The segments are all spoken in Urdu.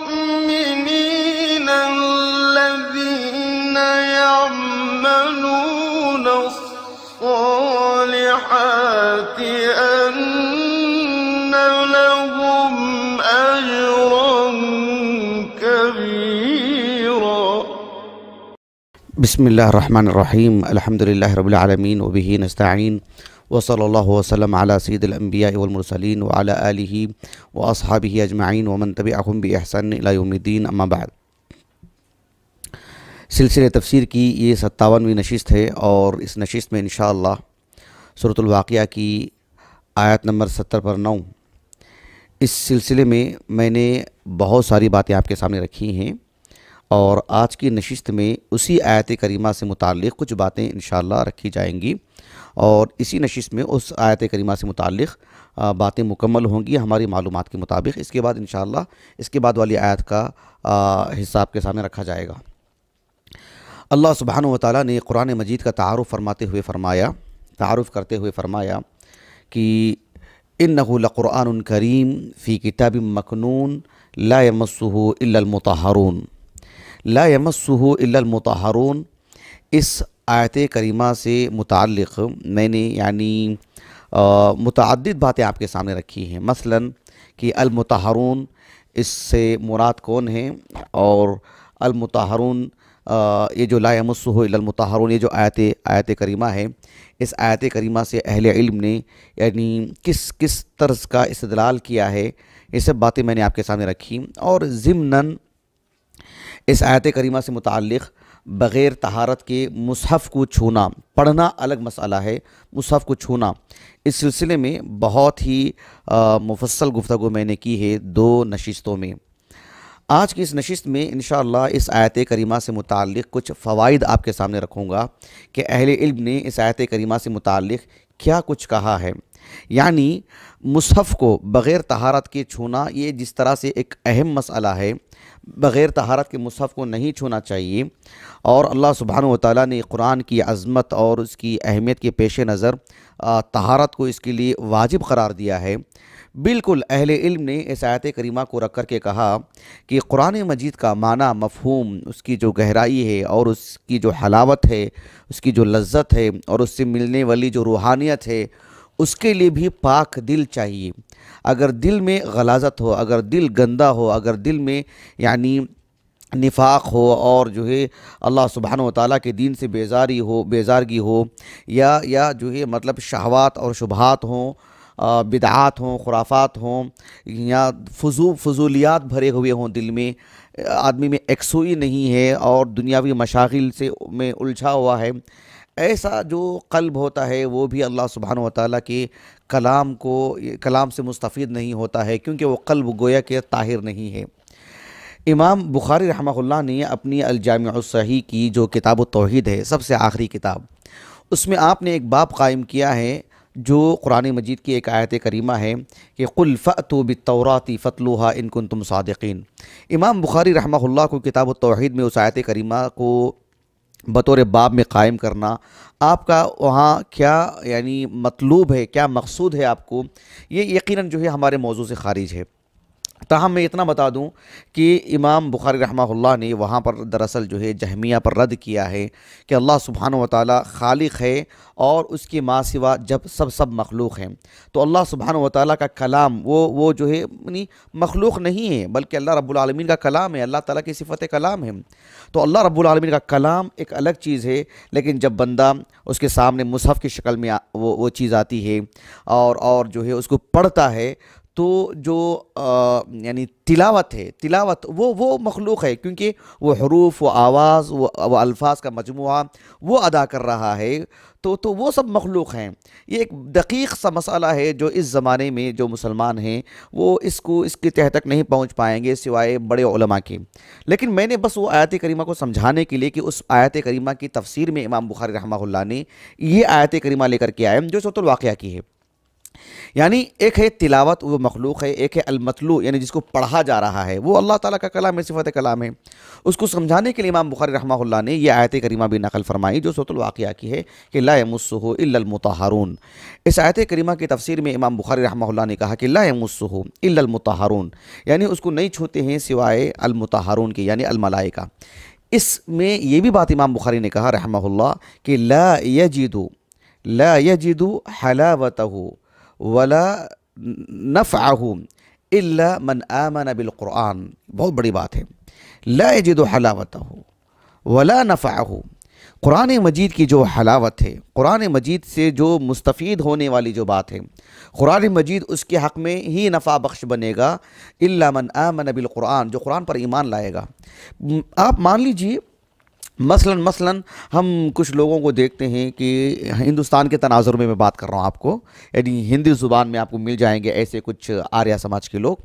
المؤمنين الذين يعملون الصالحات أن لهم أجرا كبيرا. بسم الله الرحمن الرحيم. الحمد لله رب العالمين وبه نستعين وصلى الله وسلم على سيد الأنبياء والمرسلين وعلى آله وأصحابه أجمعين ومن تبعهم بإحسان إلى يوم الدين. اما بعد. سلسلہ تفسیر کی یہ 57ویں نشست ہے اور اس نشست میں انشاءاللہ سورۃ الواقعہ کی آیت نمبر 70 پر 9 اس سلسلے میں نے بہت ساری باتیں آپ کے سامنے رکھی ہیں اور آج کی نشست میں اسی آیت کریمہ سے متعلق کچھ باتیں انشاءاللہ رکھی جائیں گی اور اسی نشست میں اس آیت کریمہ سے متعلق باتیں مکمل ہوں گی ہماری معلومات کے مطابق. اس کے بعد انشاءاللہ اس کے بعد والی آیت کا حصہ آپ کے سامنے رکھا جائے گا. اللہ سبحانہ وتعالی نے قرآن مجید کا تعارف کرتے ہوئے فرمایا کہ انہ لقرآن کریم فی کتاب مکنون لا یمسہ الا المطہرون. اس آیت کریمہ سے متعلق میں نے متعدد باتیں آپ کے سامنے رکھی ہیں. مثلا کہ المطہرون اس سے مراد کون ہیں اور المطہرون یہ جو لا یمسہ الا المطہرون یہ جو آیت کریمہ ہے اس آیت کریمہ سے اہل علم نے کس طرز کا استدلال کیا ہے یہ سب باتیں میں نے آپ کے سامنے رکھی. اور ضمناً اس آیت کریمہ سے متعلق بغیر طہارت کے مصحف کو چھونا پڑھنا الگ مسئلہ ہے. مصحف کو چھونا اس سلسلے میں بہت ہی مفصل گفتگو میں نے کی ہے 2 نشستوں میں. آج کی اس نشست میں انشاءاللہ اس آیت کریمہ سے متعلق کچھ فوائد آپ کے سامنے رکھوں گا کہ اہل علم نے اس آیت کریمہ سے متعلق کیا کچھ کہا ہے. یعنی مصحف کو بغیر طہارت کے چھونا یہ جس طرح سے ایک اہم مسئلہ ہے. بغیر طہارت کے مصحف کو نہیں چھونا چاہیے اور اللہ سبحانہ وتعالی نے قرآن کی عظمت اور اس کی اہمیت کے پیش نظر طہارت کو اس کے لیے واجب قرار دیا ہے. بالکل اہل علم نے اس آیت کریمہ کو رکھ کر کے کہا کہ قرآن مجید کا معنی مفہوم اس کی جو گہرائی ہے اور اس کی جو حلاوت ہے اس کی جو لذت ہے اور اس سے ملنے والی جو روحانیت ہے اس کے لیے بھی پاک دل چاہیے. اگر دل میں غلاظت ہو اگر دل گندا ہو اگر دل میں نفاق ہو اور جو ہے اللہ سبحانہ وتعالیٰ کے دین سے بیزارگی ہو یا جو ہے مطلب شہوات اور شبہات ہوں بدعات ہوں خرافات ہوں یا فضولیات بھرے ہوئے ہوں دل میں آدمی میں یکسوئی نہیں ہے اور دنیاوی مشاغل میں الجھا ہوا ہے ایسا جو قلب ہوتا ہے وہ بھی اللہ سبحانہ وتعالیٰ کے کلام سے مستفید نہیں ہوتا ہے کیونکہ وہ قلب گویا کہ طاہر نہیں ہے. امام بخاری رحمہ اللہ نے اپنی الجامع الصحیح کی جو کتاب التوحید ہے سب سے آخری کتاب اس میں آپ نے ایک باب قائم کیا ہے جو قرآن مجید کی ایک آیت کریمہ ہے کہ قل فأتوا بالتوراۃ فاتلوها ان کنتم صادقین. امام بخاری رحمہ اللہ کو کتاب التوحید میں اس آیت کریمہ کو بطور باب میں قائم کرنا آپ کا وہاں کیا مطلوب ہے کیا مقصود ہے آپ کو یہ یقیناً جو ہے ہمارے موضوع سے خارج ہے. تاہم میں اتنا بتا دوں کہ امام بخاری رحمہ اللہ نے وہاں پر دراصل جو ہے جہمیہ پر رد کیا ہے کہ اللہ سبحانہ وتعالی خالق ہے اور اس کے ما سوا جب سب مخلوق ہیں. تو اللہ سبحانہ وتعالی کا کلام وہ جو ہے مخلوق نہیں ہے بلکہ اللہ رب العالمین کا کلام ہے. اللہ تعالیٰ کی صفت کلام ہے. تو اللہ رب العالمین کا کلام ایک الگ چیز ہے لیکن جب بندہ اس کے سامنے مصحف کی شکل میں وہ چیز آتی ہے اور جو ہے اس کو پڑھتا ہے تو جو تلاوت وہ مخلوق ہے کیونکہ وہ حروف و آواز وہ الفاظ کا مجموعہ وہ ادا کر رہا ہے تو وہ سب مخلوق ہیں. یہ ایک دقیق سا مسئلہ ہے جو اس زمانے میں جو مسلمان ہیں وہ اس کے تہ تک نہیں پہنچ پائیں گے سوائے بڑے علماء کے. لیکن میں نے بس وہ آیت کریمہ کو سمجھانے کے لیے کہ اس آیت کریمہ کی تفسیر میں امام بخاری رحمہ اللہ نے یہ آیت کریمہ لے کر کے آئے جو سورۃ الواقعہ کی ہے. یعنی ایک ہے تلاوت، وہ مخلوق ہے، ایک ہے المتلو یعنی جس کو پڑھا جا رہا ہے، وہ اللہ تعالیٰ کا کلام ہے، صفت کلام ہے۔ اس کو سمجھانے کے لیے امام بخاری رحمہ اللہ نے یہ آیت کریمہ بھی نقل فرمائی جو سورۃ الواقعہ کی ہے کہ لا یمسہ الا المطہرون۔ اس آیت کریمہ کی تفسیر میں امام بخاری رحمہ اللہ نے کہا کہ لا یمسہ الا المطہرون، یعنی اس کو نہیں چھوتے ہیں سوائے المطہرون کے یعنی الملائکہ۔ اس میں یہ بھی بات امام بخاری نے کہا رحمہ اللہ کہ لا یجد حلاوتہ ولا نفعہ الا من آمن بالقرآن۔ بہت بڑی بات ہے، لا یجد حلاوتہ ولا نفعہ، قرآن مجید کی جو حلاوت ہے، قرآن مجید سے جو مستفید ہونے والی جو بات ہے، قرآن مجید اس کے حق میں ہی نفع بخش بنے گا الا من آمن بالقرآن، جو قرآن پر ایمان لائے گا۔ آپ مان لیجئے مثلاً ہم کچھ لوگوں کو دیکھتے ہیں کہ ہندوستان کے تناظر میں بات کر رہا ہوں آپ کو، یعنی ہندی زبان میں آپ کو مل جائیں گے ایسے کچھ آریہ سماج کے لوگ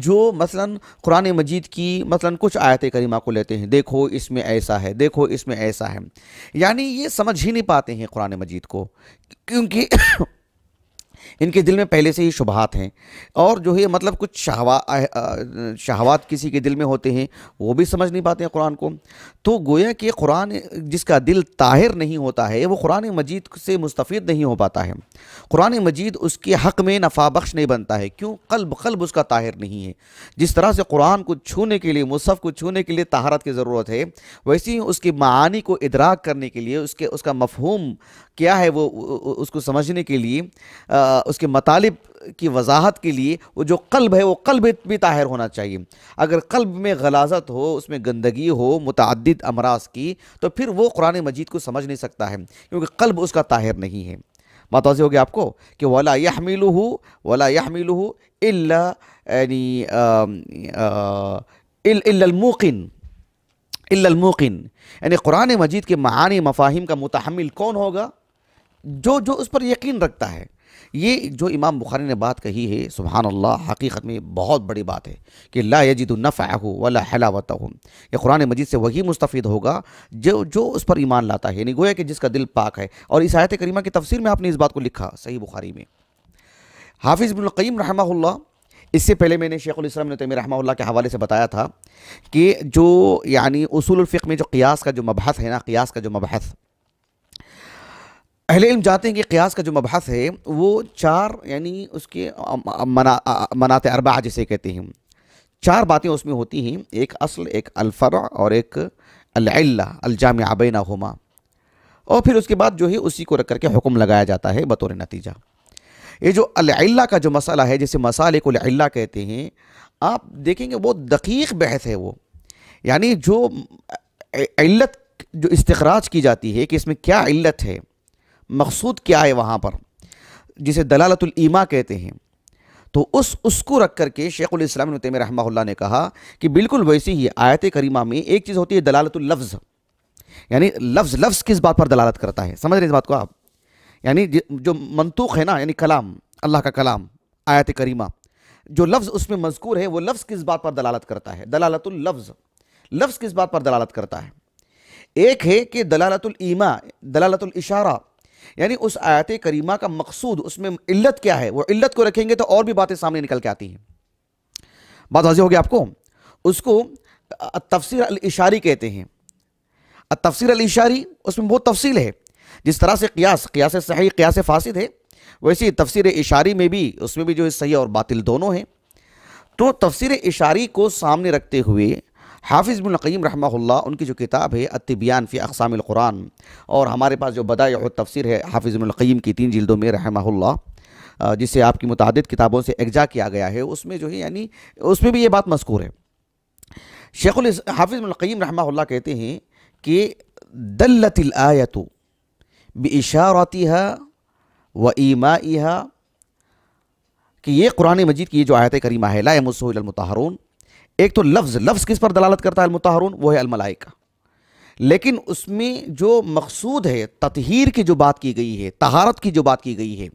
جو مثلاً قرآن مجید کی مثلاً کچھ آیت کریمہ کو لیتے ہیں، دیکھو اس میں ایسا ہے، دیکھو اس میں ایسا ہے، یعنی یہ سمجھ ہی نہیں پاتے ہیں قرآن مجید کو، کیونکہ ان کے دل میں پہلے سے ہی شبہات ہیں، اور جو ہے مطلب کچھ شہوات کسی کے دل میں ہوتے ہیں، وہ بھی سمجھ نہیں پاتے ہیں قرآن کو۔ تو گویا کہ قرآن جس کا دل طاہر نہیں ہوتا ہے وہ قرآن مجید سے مستفید نہیں ہو پاتا ہے، قرآن مجید اس کے حق میں نفع بخش نہیں بنتا ہے، کیوں؟ قلب اس کا طاہر نہیں ہے۔ جس طرح سے قرآن کو چھونے کے لیے، مصحف کو چھونے کے لیے طہارت کی ضرورت ہے، ویسے ہی اس کی معانی کو ادراک کرنے کے لیے، اس کا مفہوم کیا ہے وہ اس کو سمجھنے کے لیے، اس کے مطالب کی وضاحت کے لیے وہ جو قلب ہے وہ قلب بھی طاہر ہونا چاہیے۔ اگر قلب میں غلاظت ہو، اس میں گندگی ہو متعدد امراض کی، تو پھر وہ قرآن مجید کو سمجھ نہیں سکتا ہے، کیونکہ قلب اس کا طاہر نہیں ہے۔ بات واضح ہوگی آپ کو کہ وَلَا يَحْمِلُهُ إِلَّا الْمُوقِن، یعنی قرآن مجید کے معانی مفاہیم کا متحمل کون ہوگا؟ جو اس پر یقین رکھتا ہے۔ یہ جو امام بخاری نے بات کہی ہے سبحان اللہ، حقیقت میں بہت بڑی بات ہے کہ لا یجد نفعہ ولا حلاوتہ، یہ قرآن مجید سے وہی مستفید ہوگا جو اس پر ایمان لاتا ہے، یعنی گویا کہ جس کا دل پاک ہے۔ اور اس آیت کریمہ کی تفسیر میں آپ نے اس بات کو لکھا صحیح بخاری میں، حافظ ابن القیم رحمہ اللہ، اس سے پہلے میں نے شیخ الاسلام ابن تیمیہ رحمہ اللہ کے حوالے سے بتایا تھا کہ جو یعنی اصول الفقہ میں جو قیاس کا جو مبحث ہے نا، قیاس کا جو مبحث، اہل علم جانتے ہیں کہ قیاس کا جو مبحث ہے وہ چار یعنی اس کے مناط اربعہ جسے کہتے ہیں، چار باتیں اس میں ہوتی ہیں، ایک اصل، ایک الفرع اور ایک العلہ الجامعہ بینہما، اور پھر اس کے بعد جو ہے اسی کو رکھ کر کے حکم لگایا جاتا ہے بطور نتیجہ۔ یہ جو العلہ کا جو مسئلہ ہے جسے مسالک العلہ کہتے ہیں، آپ دیکھیں گے بہت دقیق بحث ہے وہ، یعنی جو علت جو استخراج کی جاتی ہے کہ اس میں کیا علت ہے، مقصود کیا ہے وہاں پر، جسے دلالت الایما کہتے ہیں، تو اس کو رکھ کر کے شیخ الاسلام ابن تیمیہ رحمہ اللہ نے کہا کہ بالکل ویسی ہی آیت کریمہ میں ایک چیز ہوتی ہے دلالت اللفظ، یعنی لفظ کس بات پر دلالت کرتا ہے، سمجھ رہے ہیں اس بات کو آپ؟ یعنی جو منطوق ہے نا، یعنی کلام، اللہ کا کلام، آیت کریمہ، جو لفظ اس میں مذکور ہے وہ لفظ کس بات پر دلالت کرتا ہے، دلالت اللفظ، لفظ کس بات پر دلالت کرتا ہے۔ ایک ہے کہ دلالت الایما، دلالت الاشارہ، یعنی اس آیت کریمہ کا مقصود، اس میں علت کیا ہے، وہ علت کو رکھیں گے تو اور بھی باتیں سامنے نکل کے آتی ہیں۔ بات واضح ہوگی آپ کو؟ اس کو تفسیر الاشاری کہتے ہیں۔ التفسیر الاشاری، اس میں بہت تفصیل ہے، جس طرح سے قیاس صحیح، قیاس فاسد ہے، ویسے تفسیر اشاری میں بھی، اس میں بھی جو ہے صحیح اور باطل دونوں ہیں۔ تو تفسیر اشاری کو سامنے رکھتے ہوئے حافظ ابن القیم رحمہ اللہ، ان کی جو کتاب ہے التبیان فی اقسام القرآن، اور ہمارے پاس جو بدائع التفسیر ہے حافظ ابن القیم کی 3 جلدوں میں رحمہ اللہ، جسے آپ کی متعدد کتابوں سے اجزا کیا گیا ہے، اس میں جو ہے یعنی اس میں بھی یہ بات مذکور ہے۔ حافظ ابن القیم رحمہ اللہ کہتے ہیں کہ دلت الآیت بإشارتها وإیمائها، کہ یہ قرآن مجید کی جو آیت کریمہ ہے لا یمسہ الا المطہرون، ایک تو لفظ کس پر دلالت کرتا ہے المطہرون، وہ ہے الملائکہ، لیکن اس میں جو مقصود ہے تطہیر کی جو بات کی گئی ہے، طہارت کی جو بات کی گئی ہے،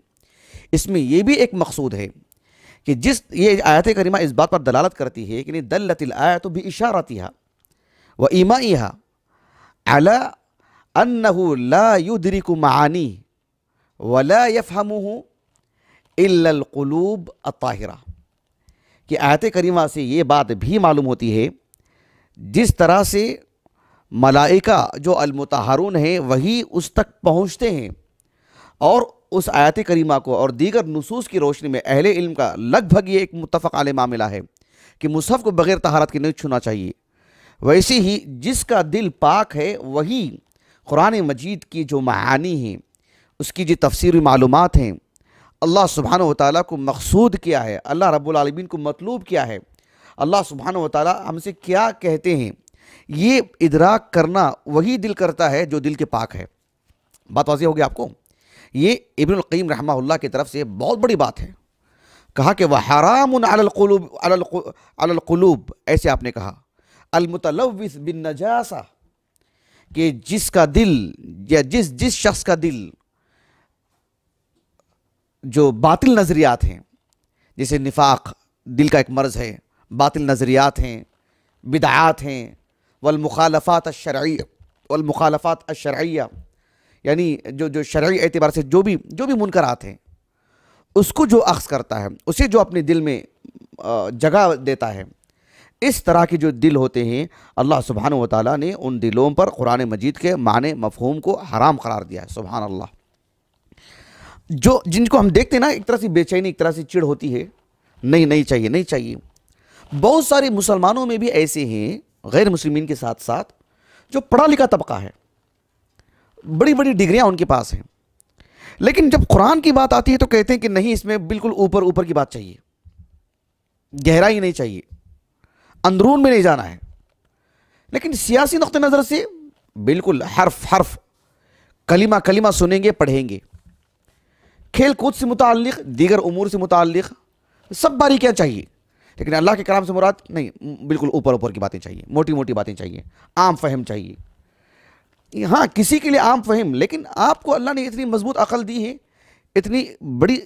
اس میں یہ بھی ایک مقصود ہے کہ یہ آیت کریمہ اس بات پر دلالت کرتی ہے کہ دلت الآیت بإشارتها وإیمائها على أنه لا يدرك معانيه ولا يفهمه الا القلوب الطاہرہ، کہ آیت کریمہ سے یہ بات بھی معلوم ہوتی ہے جس طرح سے ملائکہ جو المطہرون ہیں وہی اس تک پہنچتے ہیں، اور اس آیت کریمہ کو اور دیگر نصوص کی روشنی میں اہل علم کا لگ بھگ یہ ایک متفق علیہ معاملہ ہے کہ مصحف کو بغیر طہارت کے نہیں چھونا چاہیے، ویسے ہی جس کا دل پاک ہے وہی قرآن مجید کی جو معانی ہیں، اس کی جو تفسیری معلومات ہیں، اللہ سبحانہ وتعالیٰ کو مقصود کیا ہے، اللہ رب العالمین کو مطلوب کیا ہے، اللہ سبحانہ وتعالیٰ ہم سے کیا کہتے ہیں، یہ ادراک کرنا وہی دل کرتا ہے جو دل کے پاک ہے۔ بات واضح ہوگی آپ کو؟ یہ ابن القیم رحمہ اللہ کی طرف سے بہت بڑی بات ہے۔ کہا کہ وَحَرَامٌ عَلَى الْقُلُوبِ، ایسے آپ نے کہا المتلوث بالنجاسہ، کہ جس کا دل یا جس شخص کا دل جو باطل نظریات ہیں، جیسے نفاق دل کا ایک مرض ہے، باطل نظریات ہیں، بدعات ہیں، والمخالفات الشرعیہ، یعنی جو شرعی اعتبار سے جو بھی منکرات ہیں، اس کو جو اخذ کرتا ہے، اسے جو اپنے دل میں جگہ دیتا ہے، اس طرح کے جو دل ہوتے ہیں اللہ سبحانہ وتعالیٰ نے ان دلوں پر قرآن مجید کے معنی مفہوم کو حرام قرار دیا ہے۔ سبحان اللہ۔ جن کو ہم دیکھتے ہیں نا، ایک طرح سے بے چینی، ایک طرح سے چڑ ہوتی ہے، نہیں چاہیے۔ بہت سارے مسلمانوں میں بھی ایسے ہیں غیر مسلمین کے ساتھ ساتھ جو پڑھا لکھا طبقہ ہے، بڑی بڑی ڈگریاں ان کے پاس ہیں، لیکن جب قرآن کی بات آتی ہے تو کہتے ہیں کہ نہیں، اس میں بالکل اوپر کی بات چاہیے، گہرائی نہیں چاہیے، اندرون میں نہیں جانا ہے۔ لیکن سیاسی نقطہ نظر سے بالکل حرف کلمہ سنیں گے، پڑھیں گے، کھیل کود سے متعلق، دیگر امور سے متعلق سب باریکیاں چاہیے، لیکن اللہ کے کلام سے مراد نہیں، بالکل اوپر کی باتیں چاہیے، موٹی باتیں چاہیے، عام فہم چاہیے۔ ہاں، کسی کے لیے عام فہم، لیکن آپ کو اللہ نے اتنی مضبوط عقل دی ہے، اتنی بڑی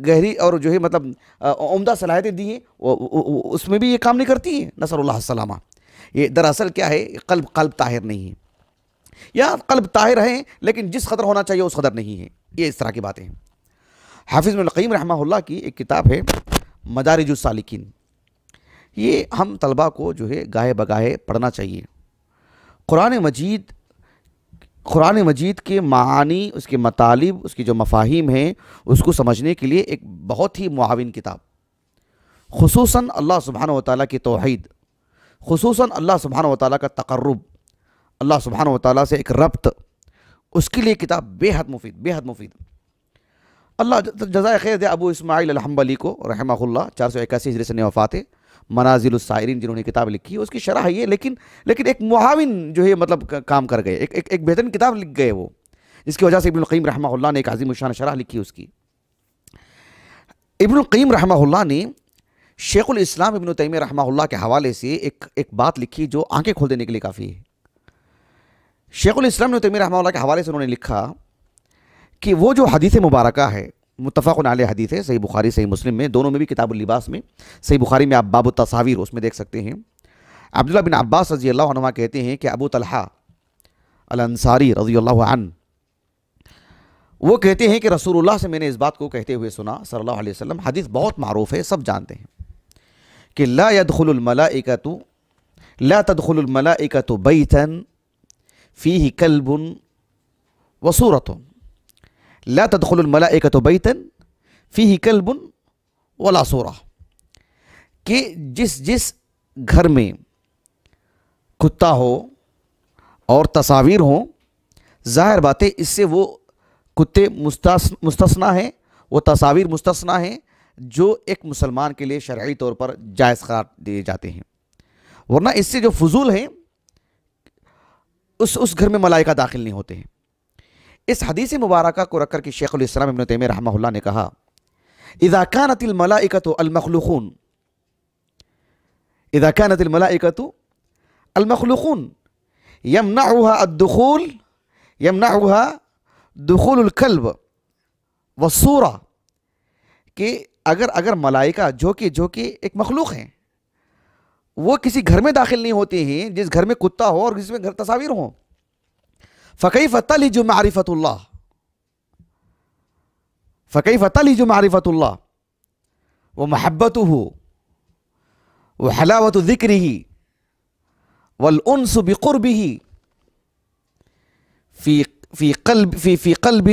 گہری اور جو ہے مطلب عمدہ صلاحیتیں دی ہیں، اس میں بھی یہ کام نہیں کرتی ہیں، نسأل اللہ السلامہ۔ یہ دراصل کیا ہے، قلب طاہر نہیں ہے، یا قلب طاہر ہے لیکن جس قدر ہونا چاہیے اس قدر نہیں ہے، یہ اس طرح کی باتیں ہیں۔ حافظ ابن القیم رحمہ اللہ کی ایک کتاب ہے مدارج السالکین، یہ ہم طلبہ کو جو ہے گاہے بگاہے پڑھنا چاہیے۔ قرآن مجید کے معانی، اس کے مطالب، اس کی جو مفاہیم ہیں، اس کو سمجھنے کے لیے ایک بہت ہی معاون کتاب، خصوصاً اللہ سبحانہ وتعالیٰ کی توحید، خصوصاً اللہ سبحانہ وتعالیٰ کا تقرب، اللہ سبحانہ وتعالیٰ سے ایک ربط، اس کے لیے کتاب بے حد مفید۔ اللہ جزائے خیر دے ابو اسماعیل الحنبلی کو رحمہ اللہ، 481 ہجری سے وفات ہے، منازل السائرین جنہوں نے کتاب لکھی، اس کی شرح ہے یہ، لیکن ایک معاون جو ہے مطلب کام کر گئے، ایک بہترین کتاب لکھ گئے وہ، جس کی وجہ سے ابن القیم رحمہ اللہ نے ایک عظیم الشان شرح لکھی اس کی۔ ابن القیم رحمہ اللہ نے شیخ الاسلام ابن تیمیہ رحمہ اللہ کے حوالے سے ایک بات لکھی جو آنکھیں کھول دینے کے لیے کافی ہے۔ شیخ الاسلام ابن تیمیہ رحمہ اللہ کے حوالے سے انہوں نے لکھا کہ وہ جو حدیث مبارکہ ہے، متفق علیہ حدیث ہے، صحیح بخاری صحیح مسلم میں، دونوں میں بھی کتاب اللباس میں، صحیح بخاری میں آپ باب التصاویر اس میں دیکھ سکتے ہیں۔ عبداللہ بن عباس رضی اللہ عنہ کہتے ہیں کہ ابو طلحہ الانصاری رضی اللہ عنہ وہ کہتے ہیں کہ رسول اللہ سے میں نے اس بات کو کہتے ہوئے سنا صلی اللہ علیہ وسلم، حدیث بہت معروف ہے، سب جانتے ہیں، کہ لا تدخل الملائکۃ بیتا فیہ کلب وصورۃ، لا تدخل الملائکۃ بیتا فیہ کلب ولا صورہ، کہ جس گھر میں کتا ہو اور تصاویر ہوں، ظاہر بات ہے اس سے وہ کتے مستثنا ہیں، وہ تصاویر مستثنا ہیں جو ایک مسلمان کے لیے شرعی طور پر جائز قرار دیے جاتے ہیں، ورنہ اس سے جو فضول ہیں اس گھر میں ملائکہ داخل نہیں ہوتے ہیں۔ اس حدیث مبارکہ کو رکھ کر کے شیخ الاسلام ابن تیمیہ رحمہ اللہ نے کہا، اذا كانت الملائکۃ المخلوقون يمنعها دخول الكلب والصورہ، کہ اگر ملائکہ جو کہ ایک مخلوق ہیں، وہ کسی گھر میں داخل نہیں ہوتے ہیں جس گھر میں کتا ہو اور جس میں گھر تصاویر ہوں، فكيف تلج معرفة الله، فکیف تلج معرفت اللہ ومحبتہ وحلاوت ذکرہ والانس بقربہ فی قلب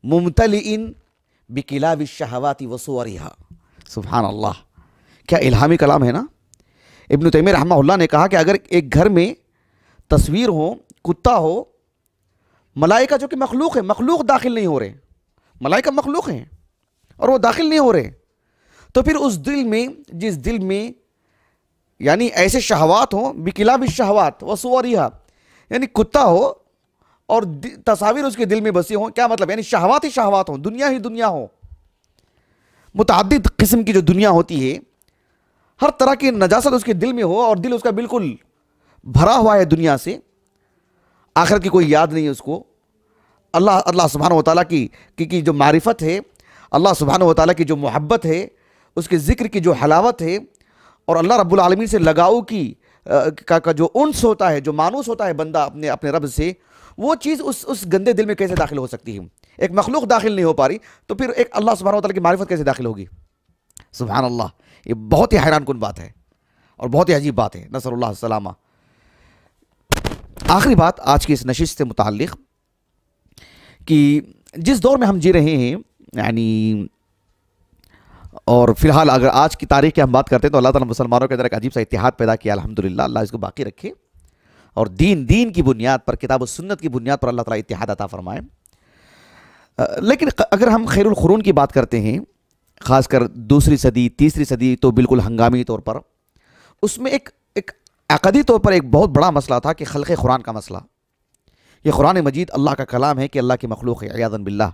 ممتلئ بکلاب الشہوات وصورها. سبحان اللہ، کیا الہامی کلام ہے نا. ابن تیمیہ رحمہ اللہ نے کہا کہ اگر ایک گھر میں تصویر ہو، کتا ہو، ملائکہ جو کہ مخلوق ہے، مخلوق داخل نہیں ہو رہے، ملائکہ مخلوق ہیں اور وہ داخل نہیں ہو رہے، تو پھر اس دل میں، جس دل میں یعنی ایسے شہوات ہوں، بکلاب الشہوات وصورها، یعنی کتا ہو اور تصاویر اس کے دل میں بسی ہوں. کیا مطلب؟ یعنی شہوات ہی شہوات ہوں، دنیا ہی دنیا ہو، متعدد قسم کی جو دنیا ہوتی ہے، ہر طرح کی نجاست اس کے دل میں ہو اور دل اس کا بالکل بھرا ہوا ہے دنیا سے، آخرت کی کوئی یاد نہیں ہے اس کو. اللہ سبحانہ وتعالیٰ کی جو معرفت ہے، اللہ سبحانہ وتعالیٰ کی جو محبت ہے، اس کے ذکر کی جو حلاوت ہے، اور اللہ رب العالمین سے لگاؤ کا جو انس ہوتا ہے، جو مانوس ہوتا ہے بندہ اپنے رب سے، وہ چیز اس گندے دل میں کیسے داخل ہو سکتی ہے؟ ایک مخلوق داخل نہیں ہو پا رہی تو پھر ایک اللہ سبحانہ وتعالیٰ کی معرفت کیسے داخل ہوگی؟ سبحان اللہ، یہ بہت ہی حیران کن بات ہے اور بہت ہی عجیب بات ہے. نسأل اللہ السلامہ. آخری بات آج کی اس نشست سے متعلق کہ جس دور میں ہم جی رہے ہیں، یعنی اور فی الحال اگر آج کی تاریخ کی ہم بات کرتے ہیں تو اللہ تعالیٰ مسلمانوں کے اندر ایک عجیب سا اتحاد پیدا کیا، الحمدللہ، اللہ اس کو باقی رکھے، اور دین کی بنیاد پر، کتاب و سنت کی بنیاد پر اللہ تعالیٰ اتحاد عطا فرمائے. لیکن اگر ہم خیر القرون کی بات کرتے ہیں، خاص کر دوسری صدی، تیسری صدی، تو بالکل ہنگامی طور پر اس میں ایک عقدی طور پر ایک بہت بڑا مسئلہ تھا کہ خلق قرآن کا مسئلہ. یہ قرآن مجید اللہ کا کلام ہے کہ اللہ کی مخلوق ہے، عیاذا باللہ.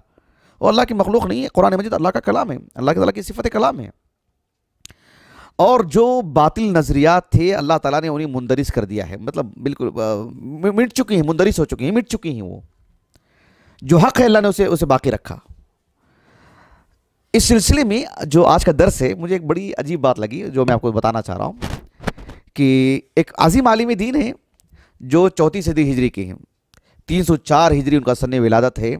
اور اللہ کی مخلوق نہیں ہے، قرآن مجید اللہ کا کلام ہے، اللہ تعالیٰ کی صفت کلام ہے. اور جو باطل نظریات تھے اللہ تعالیٰ نے انہیں مندرس کر دیا ہے، مطلب بالکل مٹ چکی ہیں، مندرس ہو چکی ہیں، مٹ چکی ہیں. وہ جو حق ہے اللہ نے اسے باقی رکھا. اس سلسلے میں جو آج کا درس ہے، مجھے ایک بڑی عجیب بات لگی جو میں آپ کو بتانا چاہ رہا ہوں کہ ایک عظیم عالم دین ہے جو 34 صدی ہجری کے ہیں، 304 ہجری ان کا سن ولادت ہے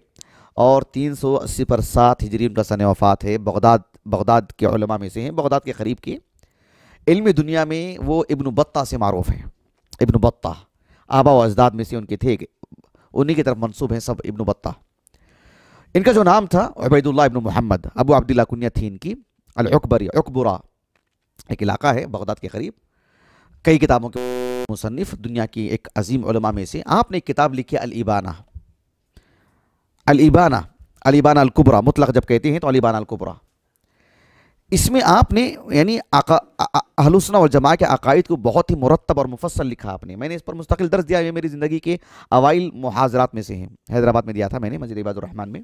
اور 380 پر 7 ہجری ان کا سن وفات ہے. بغداد کے علماء میں سے ہیں، بغداد کے قریب کے. علم دنیا میں وہ ابن بطہ سے معروف ہیں. ابن بطہ آبا و اجداد میں سے ان کے تھے، انہی کی طرف منسوب ہیں سب، ابن بطہ. ان کا جو نام تھا عبید اللہ ابن محمد، ابو عبداللہ کنیت تھی ان کی. العکبری، عکبرہ ایک علاقہ ہے بغداد کے قریب. کئی کتابوں کے مصنف، دنیا کی ایک عظیم علماء میں سے. آپ نے ایک کتاب لکھی الابانہ. الابانہ الکبریٰ، مطلق جب کہتے ہیں تو الابانہ الکبریٰ. اس میں آپ نے یعنی اہل السنہ والجماعہ کے عقائد کو بہت ہی مرتب اور مفصل لکھا آپ نے. میں نے اس پر مستقل درس دیا ہے، میری زندگی کے اوائل محاضرات میں سے ہیں. حیدرآباد میں دیا تھا میں نے، مسجد عباد الرحمن میں،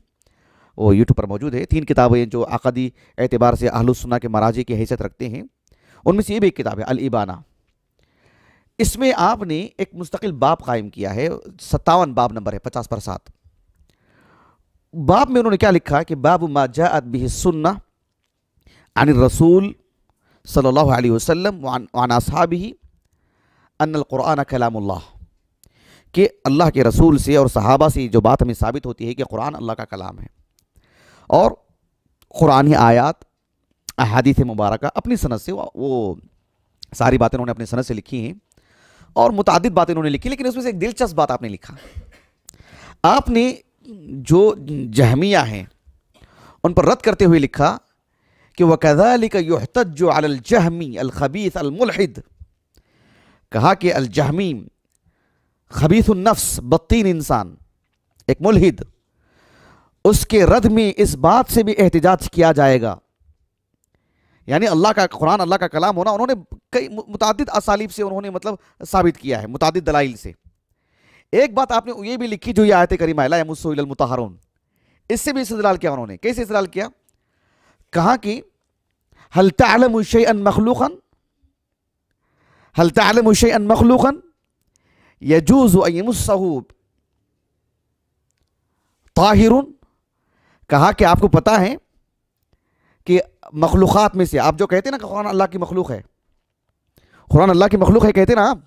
وہ یوٹیوب پر موجود ہے. 3 کتابیں جو عقدی اعتبار سے اہل السنہ کے مراجع کی حیثیت رکھتے ہیں، ان میں سے یہ بھی ایک کتاب ہے الابانہ. اس میں آپ نے ایک مستقل باب قائم کیا ہے، 57 باب نمبر ہے، 50 پر 7. باب میں انہوں نے کیا لکھا کہ باب ما جاءت به السنہ عن الرسول صلی اللہ علیہ وسلم وعن اصحابہ ان القرآن کلام اللہ، کہ اللہ کے رسول سے اور صحابہ سے جو بات ہمیں ثابت ہوتی ہے کہ قرآن اللہ کا کلام ہے، اور قرآنی آیات، احادیث مبارکہ اپنی سند سے، وہ ساری باتیں انہوں نے اپنی سند سے لکھی ہیں اور متعدد باتیں انہوں نے لکھی. لیکن اس میں سے ایک دلچسپ بات آپ نے لکھا، آپ نے جو جہمیہ ہیں ان پر رد کرتے ہوئے لکھا کہ وَكَذَلِكَ يُحْتَجُّ عَلَى الْجَهْمِ الْخَبِيثِ الْمُلْحِدِ. کہا کہ الجہمی، خبیث النفس، بدتین انسان، ایک ملحد، اس کے رد میں اس بات سے بھی احتجاج کیا جائے گا. یعنی اللہ کا قرآن اللہ کا کلام ہونا انہوں نے کئی متعدد اسالیب سے انہوں نے مطلب ثابت کیا ہے، متعدد دلائل سے. ایک بات آپ نے یہ بھی لکھی جو یہ آیت کریمہ لا یمسہ الا المطہرون، اس سے بھی استدلال کیا انہوں نے. کیسے استدلال کیا؟ کہا کہ هل تعلم شيئا مخلوقا يجوز ان يمسه طاہر. کہا کہ آپ کو پتا ہے کہ مخلوقات میں سے، آپ جو کہتے ہیں نا کہ قرآن اللہ کی مخلوق ہے، قرآن اللہ کی مخلوق ہے کہتے ہیں نا آپ،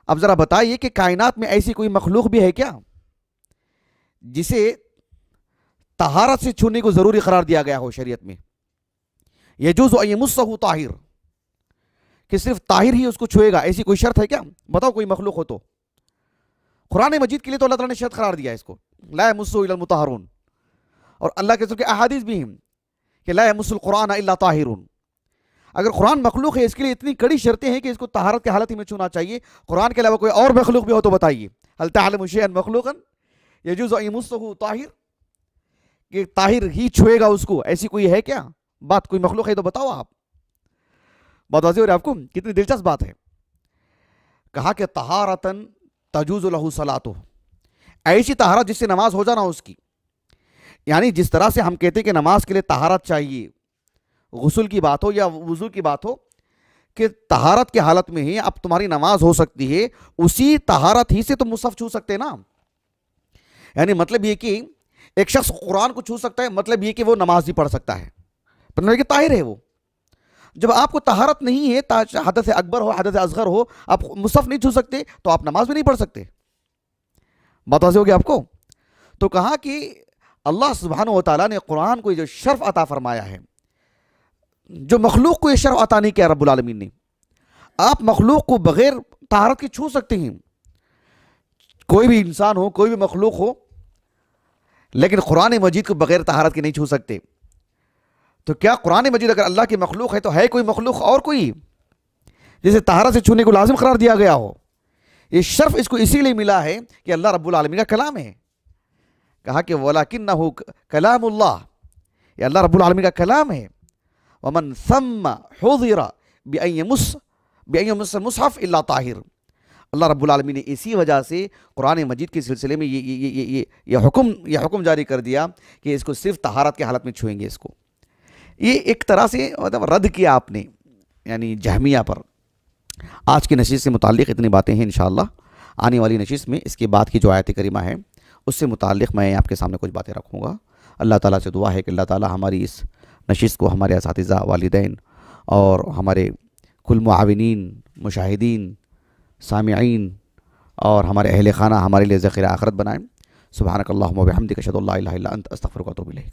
اب ذرا بتائیے کہ کائنات میں ایسی کوئی مخلوق بھی ہے کیا جسے طہارت سے چھونے کو ضروری قرار دیا گیا ہو شریعت میں. یجوز ان یمسہ طاہر، کہ صرف طاہر ہی اس کو چھوئے گا، ایسی کوئی شرط ہے کیا؟ بتاؤ کوئی مخلوق ہو تو. قرآن مجید کے لیے تو اللہ تعالیٰ نے شرط قرار دیا ہے اس کو، لا یمسہ الا المطہرون. اور اللہ کے رسول کے احادیث بھی ہیں کہ لا یمس القرآن الا طاہرون. اگر قرآن مخلوق ہے اس کے لیے اتنی کڑی شرطیں ہیں کہ اس کو طہارت کی حالت ہی میں چھونا چاہیے. قرآن کے علاوہ کوئی اور مخلوق بھی ہو تو بتائیے. هل تعلم شیئا مخلوقا یجوز ان یمسہ طاہر، کہ طاہر ہی چھوئے گا اس کو، ایسی کوئی ہے کیا بات؟ کوئی مخلوق ہے تو بتاؤ آپ. بات واضح ہو رہی ہے آپ کو؟ کتنی دلچسپ بات ہے. کہا کہ طہارتن تجوز لہ صلاتہ، ایسی طہارت جس سے نماز ہو جانا اس کی. یعنی جس طرح سے ہم کہتے ہیں کہ نماز کے لیے طہارت چاہیے، غسل کی بات ہو یا وضو کی بات ہو، کہ طہارت کی حالت میں ہی اب تمہاری نماز ہو سکتی ہے، اسی طہارت ہی سے تم مصحف چھو سکتے ہیں نا. یعنی مطلب یہ کہ ایک شخص قرآن کو چھو سکتا ہے، مطلب یہ کہ وہ نماز بھی پڑھ سکتا ہے، مطلب کہ طاہر ہے وہ. جب آپ کو طہارت نہیں ہے، حدث اکبر ہو حدث اصغر ہو، آپ مصحف نہیں چھو سکتے تو آپ نماز بھی نہیں پڑھ سکتے. بات واضح ہوگی آپ کو؟ تو کہا کہ اللہ سبحانہ و تعالیٰ نے قرآن کو جو شرف عطا فرمایا ہے، جو مخلوق کو یہ شرف عطا نہیں کیا رب العالمین نے. آپ مخلوق کو بغیر طہارت کے چھو سکتے ہیں، کوئی بھی انسان ہو، کوئی بھی مخلوق ہو، لیکن قرآن مجید کو بغیر طہارت کے نہیں چھو سکتے. تو کیا قرآن مجید اگر اللہ کی مخلوق ہے تو ہے کوئی مخلوق اور کوئی جسے طہارت سے چھونے کو لازم قرار دیا گیا ہو؟ یہ شرف اس کو اسی لیے ملا ہے کہ اللہ رب العالمین کا کلام ہے. کہا کہ وَلَكِنَّهُ کلام اللہ، یہ اللہ رب العالمین کا کلام ہے. وَمَنْ ثَمَّ حُضِرَ بِأَن يَمُسَّ الْمُصْحَفَ إِلَّا طَاهِرٌ. اللہ رب العالمین نے اسی وجہ سے قرآن مجید کے سلسلے میں یہ حکم جاری کر دیا کہ اس کو صرف طہارت کی حالت میں چھوئیں گے اس کو. یہ ایک طرح سے مطلب رد کیا آپ نے یعنی جہمیہ پر. آج کی نشست سے متعلق اتنی باتیں ہیں. انشاءاللہ آنے والی نشست میں اس کے بعد کی جو آیت کریمہ ہے اس سے متعلق میں آپ کے سامنے کچھ باتیں رکھوں گا. اللہ تعالیٰ سے دعا ہے کہ اللہ تعالیٰ ہماری اس نشست کو ہمارے اساتذہ، والدین اور ہمارے کل معاونین، مشاہدین، سامعین اور ہمارے اہل خانہ ہمارے لیے ذخیرہ آخرت بنائیں. سبحانک اللہم و بحمدک اشہد ان لا الہ الا انت استغفرک و اتوب الیک.